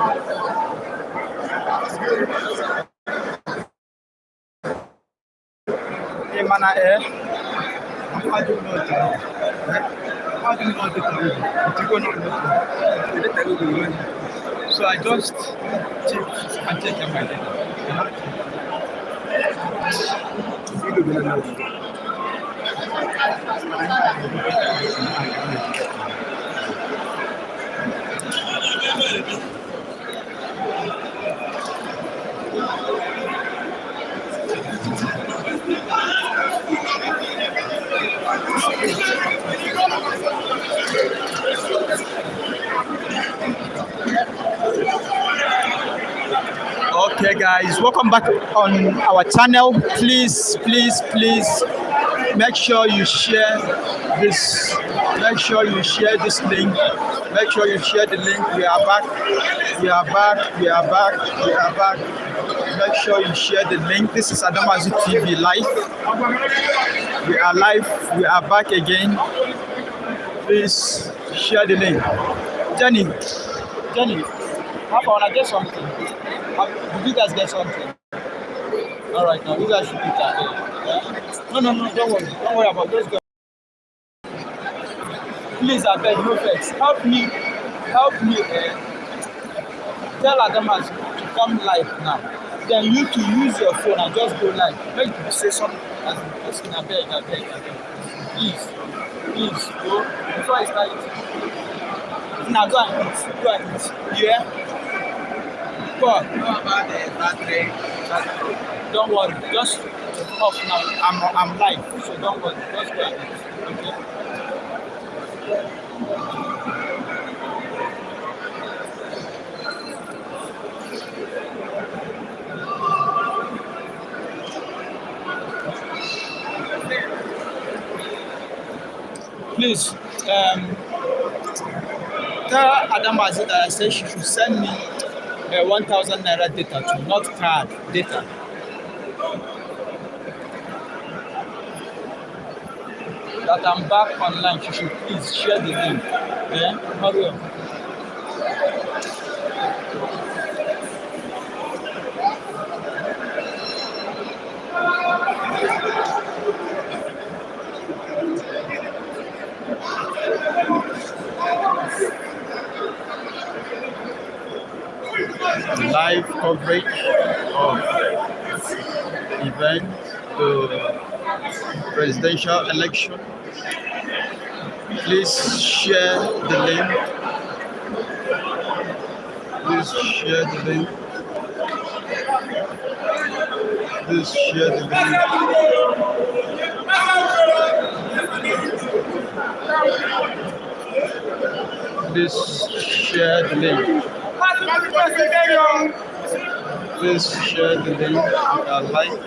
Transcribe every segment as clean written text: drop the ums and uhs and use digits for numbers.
So I just take my data. Okay guys, welcome back on our channel. Please make sure you share this, make sure you share this link, make sure you share the link. We are back. Make sure you share the link. This is Adamazi TV live. We are live, we are back again. Please share the link. Jenny, how about I get something? Did you guys get something? All right, now you guys should eat that. Yeah? No, don't worry about those guys. Please, I beg you first. Help me. Tell Adamazi to come live now. Then you to use your phone and just go live. Make you say something as the person. I beg. Please, go before I start eating. Now go and eat. Yeah. What? About the battery. Don't worry, just off now. I'm live, so don't worry. Just go ahead. Okay. Please, tell Adamazi that I said she should send me 1,000 naira data to, not card data. That I'm back online. She should please share the link. Yeah, hurry up. Live coverage of event, the presidential election. Please share the link. Please share the link. Please share the link. Please share the link. Please share the link. We are live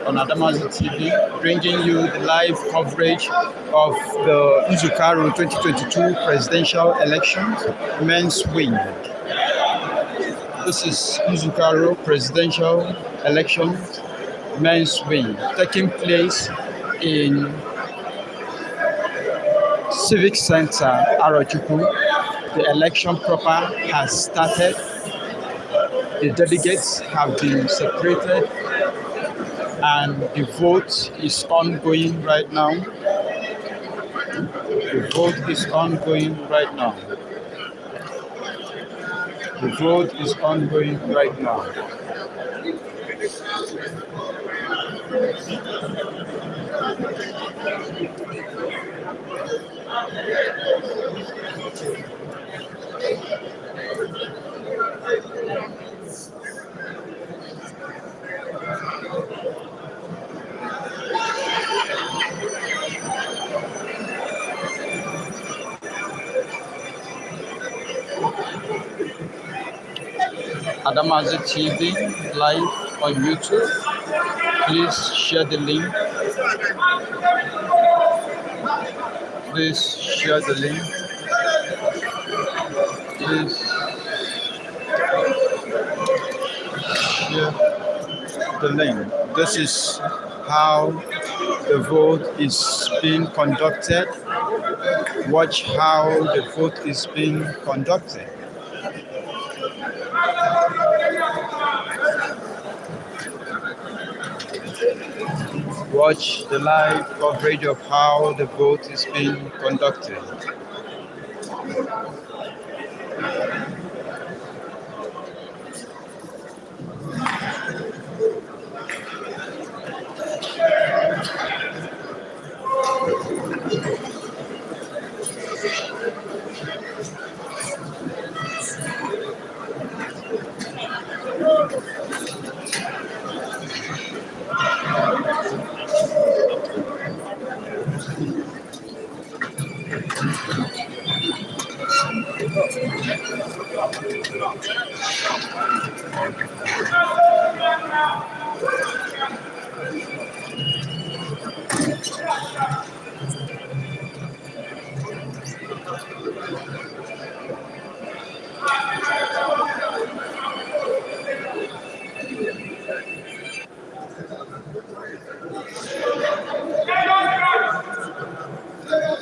on Adamazi TV, bringing you the live coverage of the Nzuko 2022 presidential elections, men's win. This is Nzuko presidential elections, men's win, taking place in Civic Center, Arochukwu. The election proper has started. The delegates have been separated and the vote is ongoing right now. The vote is ongoing right now. The vote is ongoing right now. Adamazi TV live on YouTube. Please share the link. Please share the link. Please share the link. This is how the vote is being conducted. Watch how the vote is being conducted. watch the live coverage of how the vote is being conducted.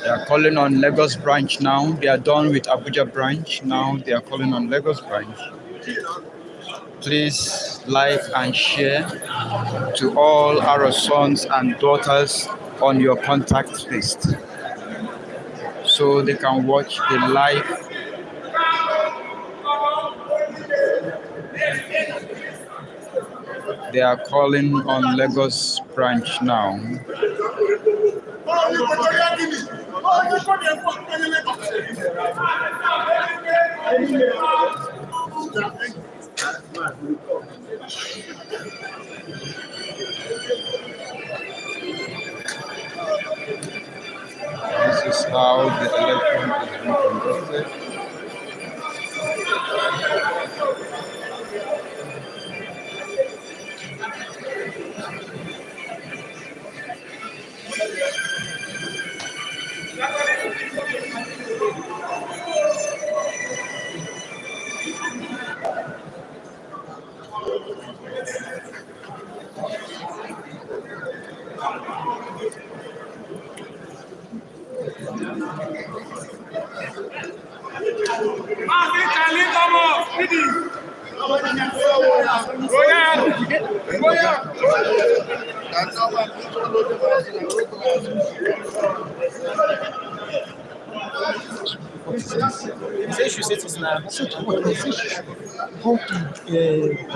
They are calling on Lagos branch now. They are done with Abuja branch. Now they are calling on Lagos branch. Please like and share to all our sons and daughters on your contact list so they can watch the live. They are calling on Lagos branch now. This is how the election is being conducted. Say she said it's now.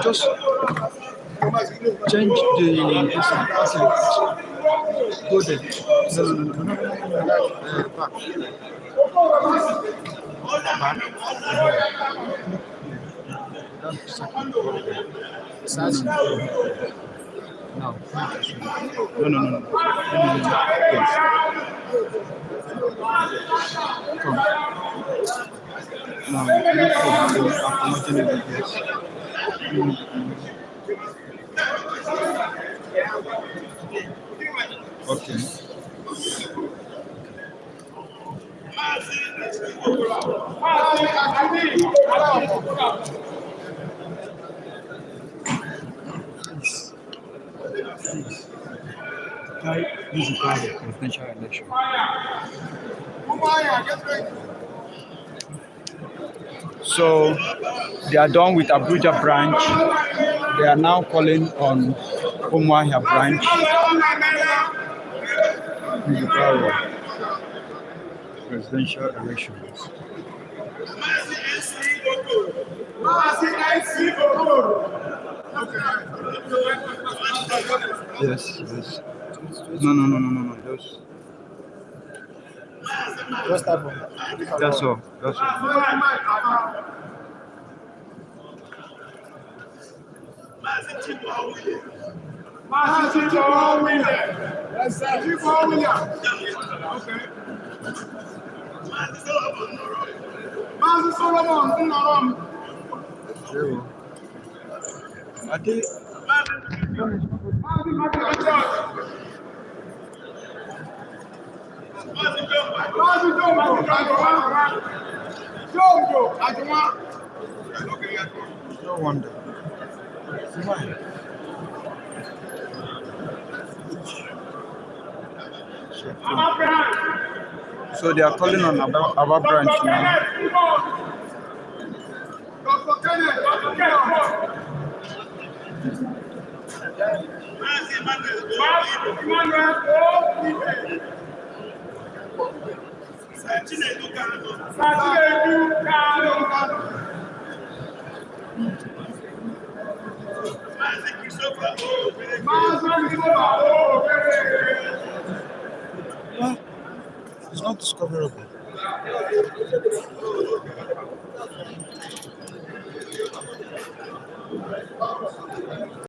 Just change the go there. Back. No. Yes. Come. No, okay. This is private presidential election. So they are done with Abuja branch. They are now calling on Umuahia branch. This is private presidential elections. Yes. No. Just that one. That's all. No wonder. So they are calling on our branch now. It's not discoverable.